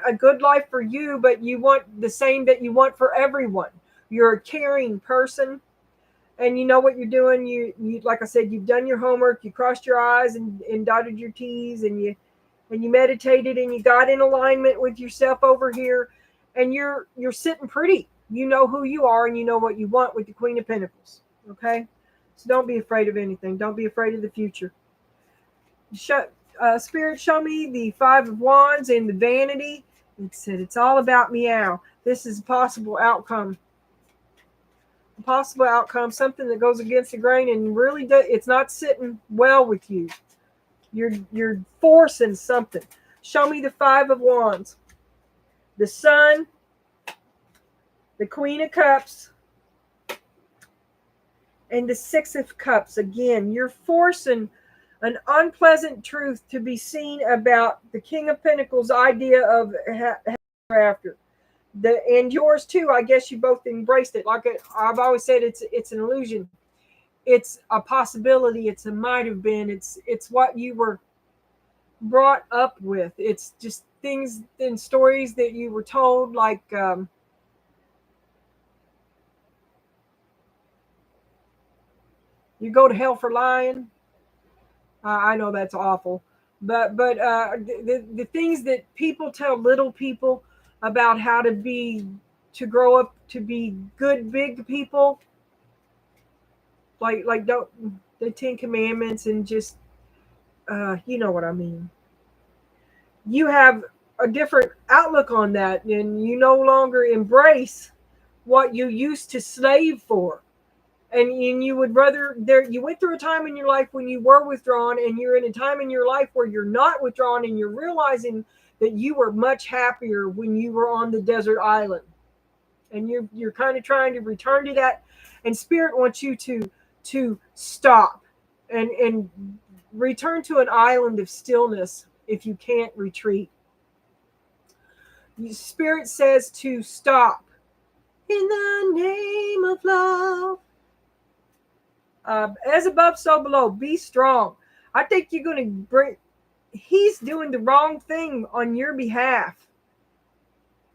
a good life for you, but you want the same that you want for everyone. You're a caring person. And you know what you're doing. You like I said, you've done your homework. You crossed your I's and dotted your T's, and you meditated, and you got in alignment with yourself over here, and you're sitting pretty. You know who you are, and you know what you want with the Queen of Pentacles. Okay, so don't be afraid of anything. Don't be afraid of the future. Spirit, show me the 5 of Wands and the Vanity. It said it's all about meow. This is a possible outcome. Possible outcome, something that goes against the grain and really it's not sitting well with you. You're forcing something. Show me the 5 of Wands, the Sun, the Queen of Cups, and the 6 of Cups. Again, you're forcing an unpleasant truth to be seen about the King of Pentacles idea of hereafter. And yours too. I guess you both embraced it. Like I've always said, it's an illusion. It's a possibility. It's a might have been. It's what you were brought up with. It's just things and stories that you were told. Like you go to hell for lying. I know that's awful, but the things that people tell little people about how to grow up to be good big people, like don't the 10 Commandments and just you know what I mean. You have a different outlook on that, and you no longer embrace what you used to slave for. And you would rather you went through a time in your life when you were withdrawn, and you're in a time in your life where you're not withdrawn, and you're realizing that you were much happier when you were on the desert island. And you're kind of trying to return to that, and Spirit wants you to stop and return to an island of stillness if you can't retreat. Spirit says to stop in the name of love. As above, so below. Be strong. I think you're going to bring. He's doing the wrong thing on your behalf.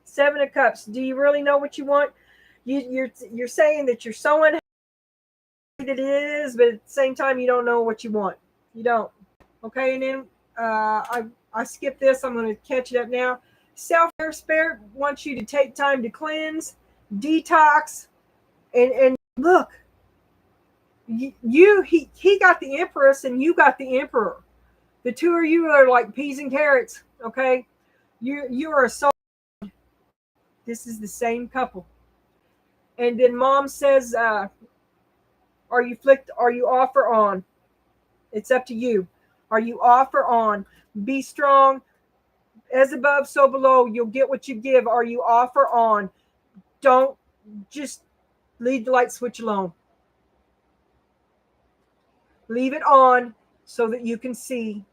7 of Cups. Do you really know what you want? You're saying that you're so unhappy. that it is, but at the same time, you don't know what you want. You don't. Okay, and then I skipped this. I'm going to catch it up now. Self-care spirit wants you to take time to cleanse, detox, and look. He got the Empress and you got the Emperor. The two of you are like peas and carrots. Okay, you are a soul. This is the same couple. And then Mom says, "Are you flicked? Are you off or on? It's up to you. Are you off or on? Be strong. As above, so below. You'll get what you give. Are you off or on? Don't just leave the light switch alone. Leave it on so that you can see.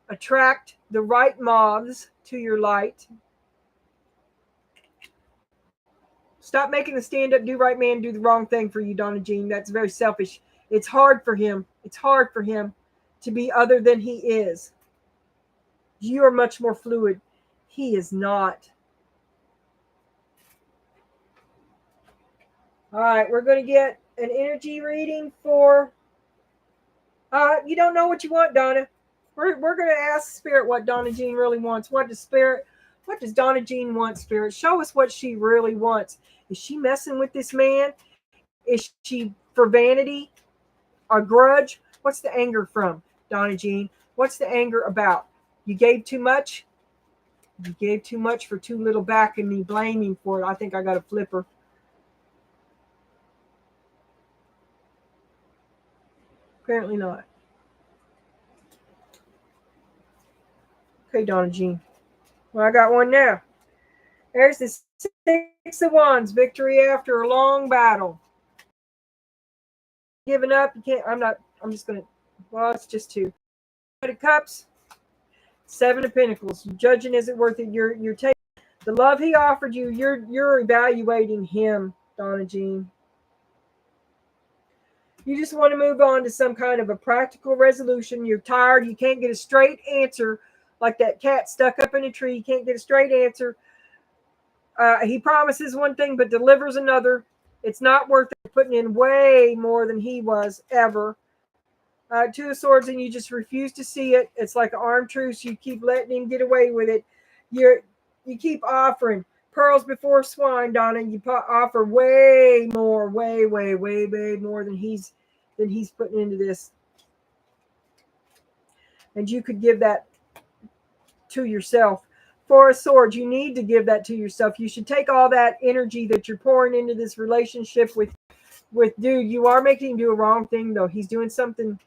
Attract the right moths to your light. Stop making the stand-up, do-right man do the wrong thing for you, Donna Jean. That's very selfish. It's hard for him. It's hard for him to be other than he is. You are much more fluid. He is not. All right, we're going to get an energy reading for... you don't know what you want, Donna. We're going to ask Spirit what Donna Jean really wants. What does Donna Jean want, Spirit? Show us what she really wants. Is she messing with this man? Is she for vanity? A grudge? What's the anger from, Donna Jean? What's the anger about? You gave too much? You gave too much for too little back and me blaming for it. I think I got a flipper. Apparently not. Okay, Donna Jean. Well, I got one now. There's the Six of Wands. Victory after a long battle. Giving up. You can't. I'm just going to. Well, it's just two. Knight of Cups. Seven of Pentacles. Judging, is it worth it? You're taking the love he offered you. You're evaluating him, Donna Jean. You just want to move on to some kind of a practical resolution. You're tired. You can't get a straight answer, like that cat stuck up in a tree. You can't get a straight answer. He promises one thing but delivers another. It's not worth it. Putting in way more than he was ever. Two of Swords, and you just refuse to see it. It's like an armed truce. You keep letting him get away with it. You keep offering pearls before swine, Donna. You offer way more, way more than he's putting into this. And you could give that to yourself. Four of Swords, you need to give that to yourself. You should take all that energy that you're pouring into this relationship with dude. You are making him do a wrong thing, though. He's doing something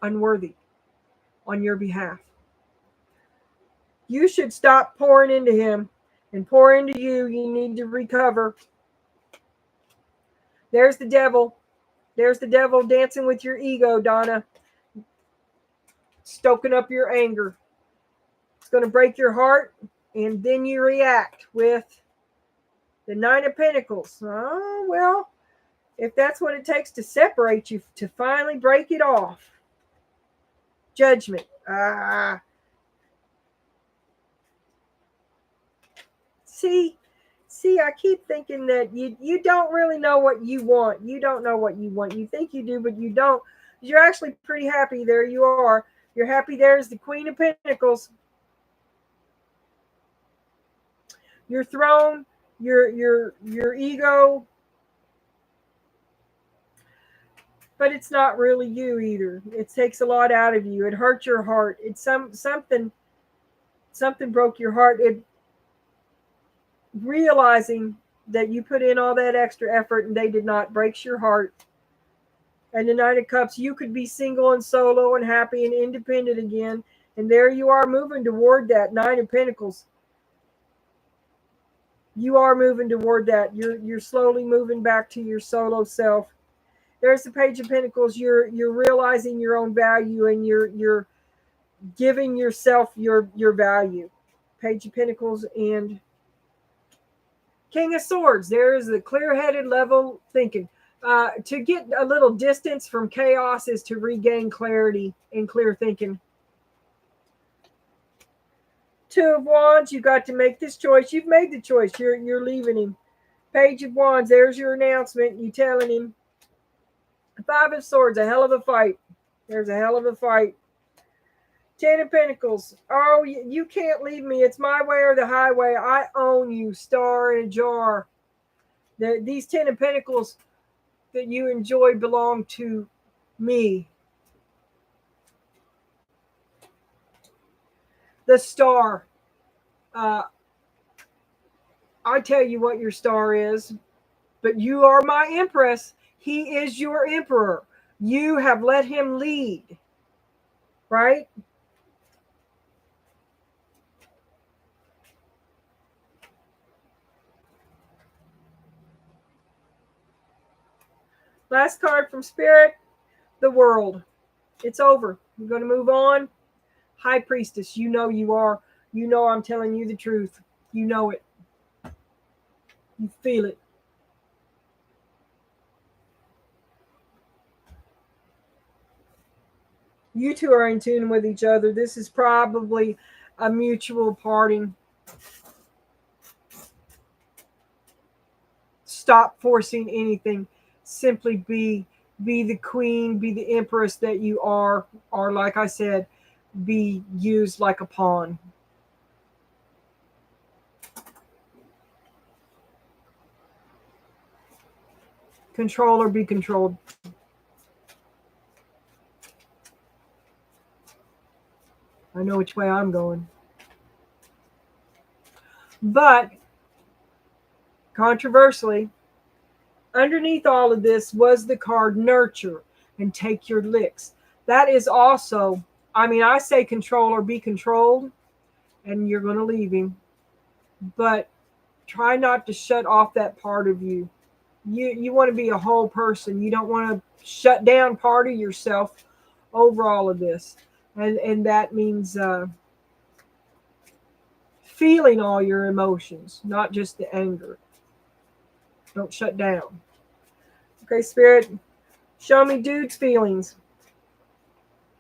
unworthy on your behalf. You should stop pouring into him and pour into you. You need to recover. There's the devil. There's the devil dancing with your ego, Donna. Stoking up your anger. It's going to break your heart, and then you react with the Nine of Pentacles. Oh, well, if that's what it takes to separate you, to finally break it off. Judgment. See, I keep thinking that you don't really know what you want. You don't know what you want. You think you do, but you don't. You're actually pretty happy. There you are. You're happy. There's the Queen of Pentacles. Your throne, your ego. But it's not really you either. It takes a lot out of you. It hurts your heart. It's something broke your heart. It realizing that you put in all that extra effort and they did not, breaks your heart. And the Knight of Cups, you could be single and solo and happy and independent again. And there you are moving toward that. Nine of Pentacles. You are moving toward that. You're slowly moving back to your solo self. There's the Page of Pentacles. You're realizing your own value, and you're giving yourself your value. Page of Pentacles and King of Swords. There is the clear-headed level thinking. To get a little distance from chaos is to regain clarity and clear thinking. Two of Wands, you got to make this choice. You've made the choice. You're leaving him. Page of Wands, there's your announcement. You telling him. Five of Swords, a hell of a fight. There's a hell of a fight. Ten of Pentacles. Oh, you can't leave me. It's my way or the highway. I own you. Star in a jar. These Ten of Pentacles that you enjoy belong to me. The Star. I tell you what your star is, but you are my Empress. He is your Emperor. You have let him lead, right? Last card from Spirit, the World. It's over. We're going to move on. High Priestess, you know you are. You know I'm telling you the truth. You know it. You feel it. You two are in tune with each other. This is probably a mutual parting. Stop forcing anything. Simply be the queen, be the empress that you are, or like I said, be used like a pawn. Control or be controlled. I know which way I'm going. But controversially, underneath all of this was the card nurture and take your licks. That is also, I mean, I say control or be controlled, and you're going to leave him. But try not to shut off that part of you. You want to be a whole person. You don't want to shut down part of yourself over all of this. And that means feeling all your emotions, not just the anger. Don't shut down. Okay, Spirit, show me dude's feelings.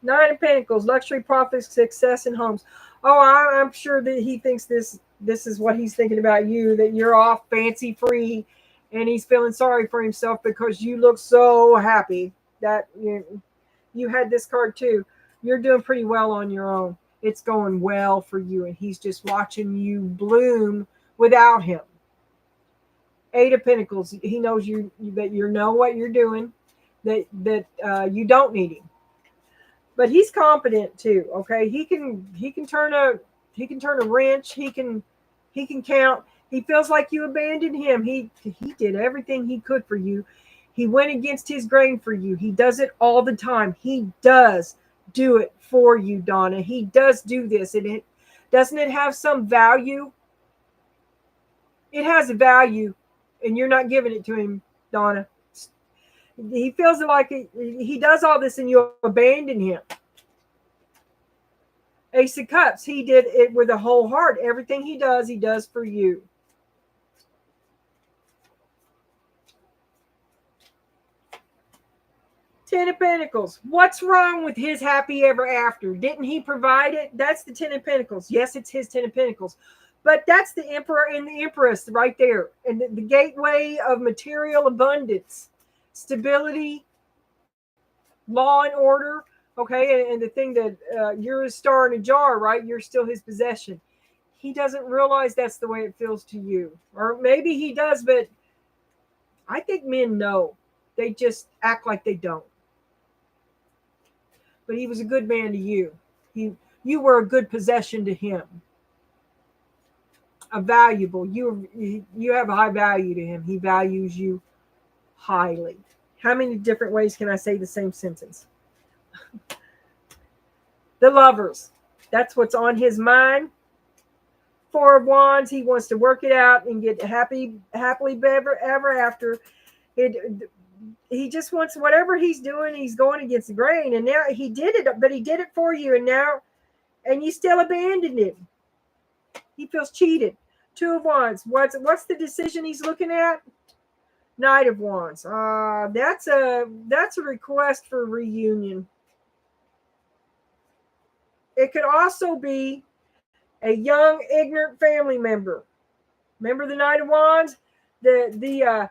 Nine of Pentacles, luxury, profits, success, and homes. Oh, I'm sure that he thinks this is what he's thinking about you, that you're off fancy free, and he's feeling sorry for himself because you look so happy that you had this card too. You're doing pretty well on your own. It's going well for you, and he's just watching you bloom without him. Eight of Pentacles, he knows that you know what you're doing, that you don't need him. But he's competent too. Okay, he can turn a wrench. He can count. He feels like you abandoned him. He did everything he could for you. He went against his grain for you. He does it all the time. He does do it for you, Donna. He does do this. And doesn't it have some value? It has a value, and you're not giving it to him, Donna. He feels like he does all this and you abandon him. Ace of Cups, he did it with a whole heart. Everything he does for you. Ten of Pentacles. What's wrong with his happy ever after? Didn't he provide it? That's the Ten of Pentacles. Yes, it's his Ten of Pentacles. But that's the Emperor and the Empress right there. And the gateway of material abundance, stability, law and order. Okay, and the thing that you're a star in a jar, right? You're still his possession. He doesn't realize that's the way it feels to you. Or maybe he does, but I think men know. They just act like they don't. But he was a good man to you. You were a good possession to him. A valuable. You have a high value to him. He values you highly. How many different ways can I say the same sentence? The Lovers. That's what's on his mind. Four of Wands. He wants to work it out and get happily ever after. He just wants whatever he's doing. He's going against the grain, and now he did it, but he did it for you, and you still abandoned him. He feels cheated. Two of Wands. What's the decision he's looking at? Knight of Wands. That's a request for reunion. It could also be a young, ignorant family member. Remember the Knight of Wands? the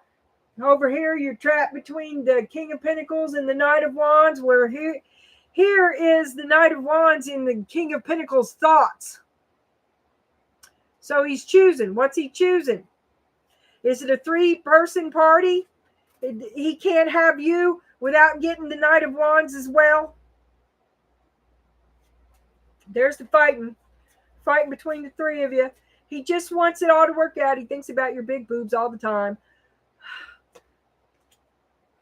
over here you're trapped between the King of Pentacles and the Knight of Wands, where here is the Knight of Wands in the King of Pentacles thoughts. So he's choosing. What's he choosing? Is it a 3-person party? He can't have you without getting the Knight of Wands as well. There's the fighting between the 3 of you. He just wants it all to work out. He thinks about your big boobs all the time.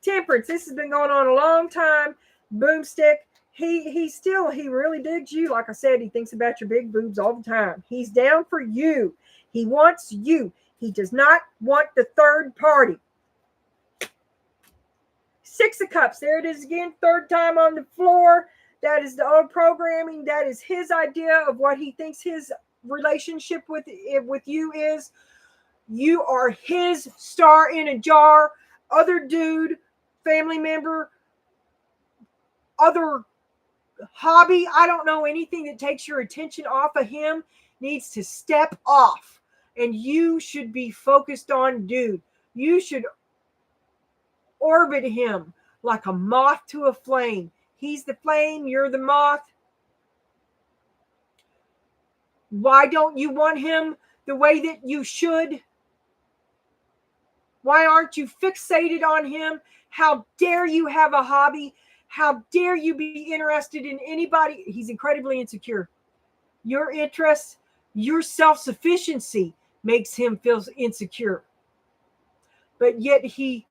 Temperance, this has been going on a long time. Boomstick, he really digs you. Like I said, he thinks about your big boobs all the time. He's down for you. He wants you. He does not want the third party. 6 of Cups, there it is again, 3rd time on the floor. That is the old programming. That is his idea of what he thinks his relationship with you is. You are his star in a jar. Other dude, family member, other hobby, I don't know, anything that takes your attention off of him needs to step off. And you should be focused on dude. You should orbit him like a moth to a flame. He's the flame, you're the moth. Why don't you want him the way that you should? Why aren't you fixated on him? How dare you have a hobby? How dare you be interested in anybody? He's incredibly insecure. Your interest, your self-sufficiency makes him feel insecure. But yet he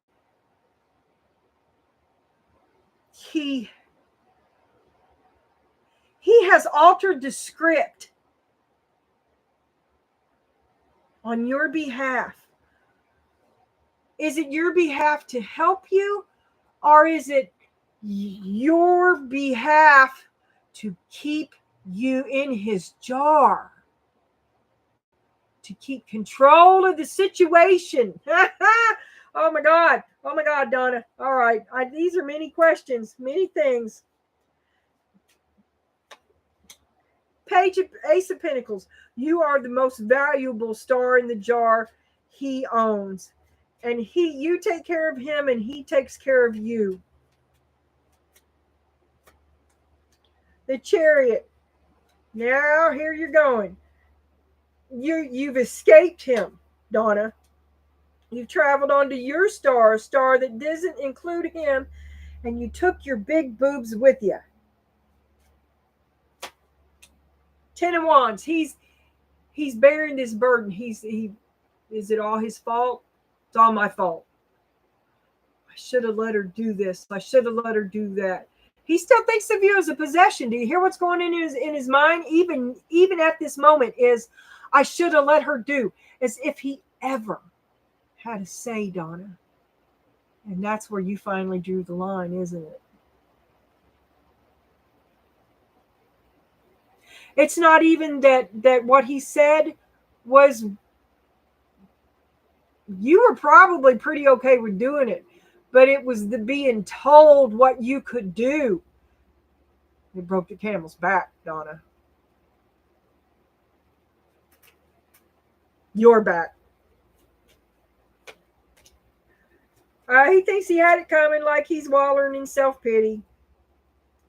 has altered the script on your behalf. Is it your behalf to help you, or is it your behalf to keep you in his jar? To keep control of the situation. Oh my God, Donna. All right, these are many questions, many things. Ace of Pentacles. You are the most valuable star in the jar he owns. And you take care of him and he takes care of you. The Chariot. Now here you're going. You've escaped him, Donna. You've traveled onto your star, a star that doesn't include him, and you took your big boobs with you. 10 of Wands. He's bearing this burden. Is it all his fault? It's all my fault. I should have let her do this. I should have let her do that. He still thinks of you as a possession. Do you hear what's going on in his mind? Even at this moment is, I should have let her do. As if he ever had a say, Donna. And that's where you finally drew the line, isn't it? It's not even that what he said was, you were probably pretty okay with doing it, but it was the being told what you could do. It broke the camel's back, Donna. Your back. He thinks he had it coming, like he's wallowing in self-pity.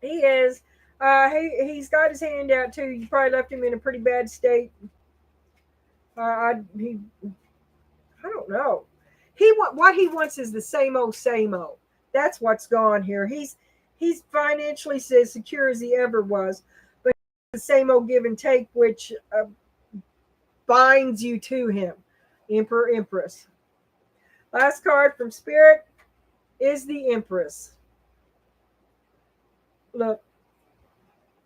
He is. He's got his hand out too. You probably left him in a pretty bad state. I don't know. What he wants is the same old, same old. That's what's gone here. He's financially as secure as he ever was, but the same old give and take, which binds you to him. Emperor, Empress. Last card from Spirit is the Empress. Look,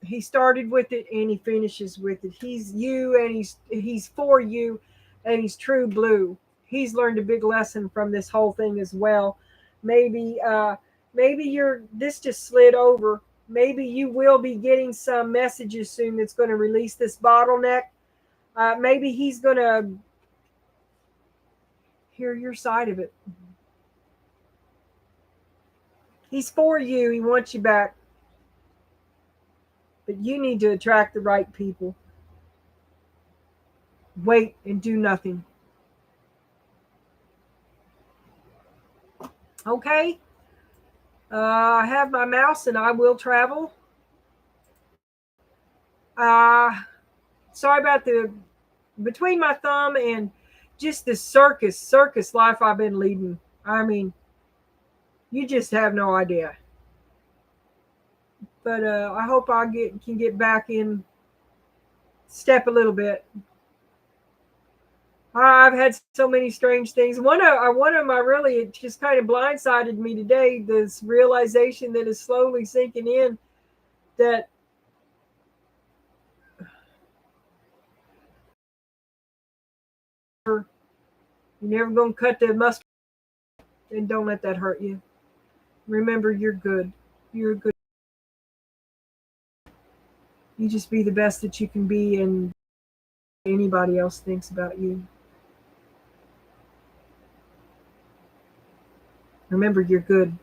he started with it and he finishes with it. He's you and he's for you, and he's true blue. He's learned a big lesson from this whole thing as well. Maybe this just slid over. Maybe you will be getting some messages soon that's going to release this bottleneck. Maybe he's going to hear your side of it. He's for you. He wants you back. But you need to attract the right people. Wait and do nothing. Okay. I have my mouse and I will travel. Uh, Sorry about the between my thumb and just the circus life I've been leading. I mean, you just have no idea. But I hope I can get back in step a little bit. I've had so many strange things. One of them, I really it just kind of blindsided me today. This realization that is slowly sinking in that you're never gonna cut the mustard, and don't let that hurt you. Remember, you're good. You're good. You just be the best that you can be, and anybody else thinks about you. Remember, you're good.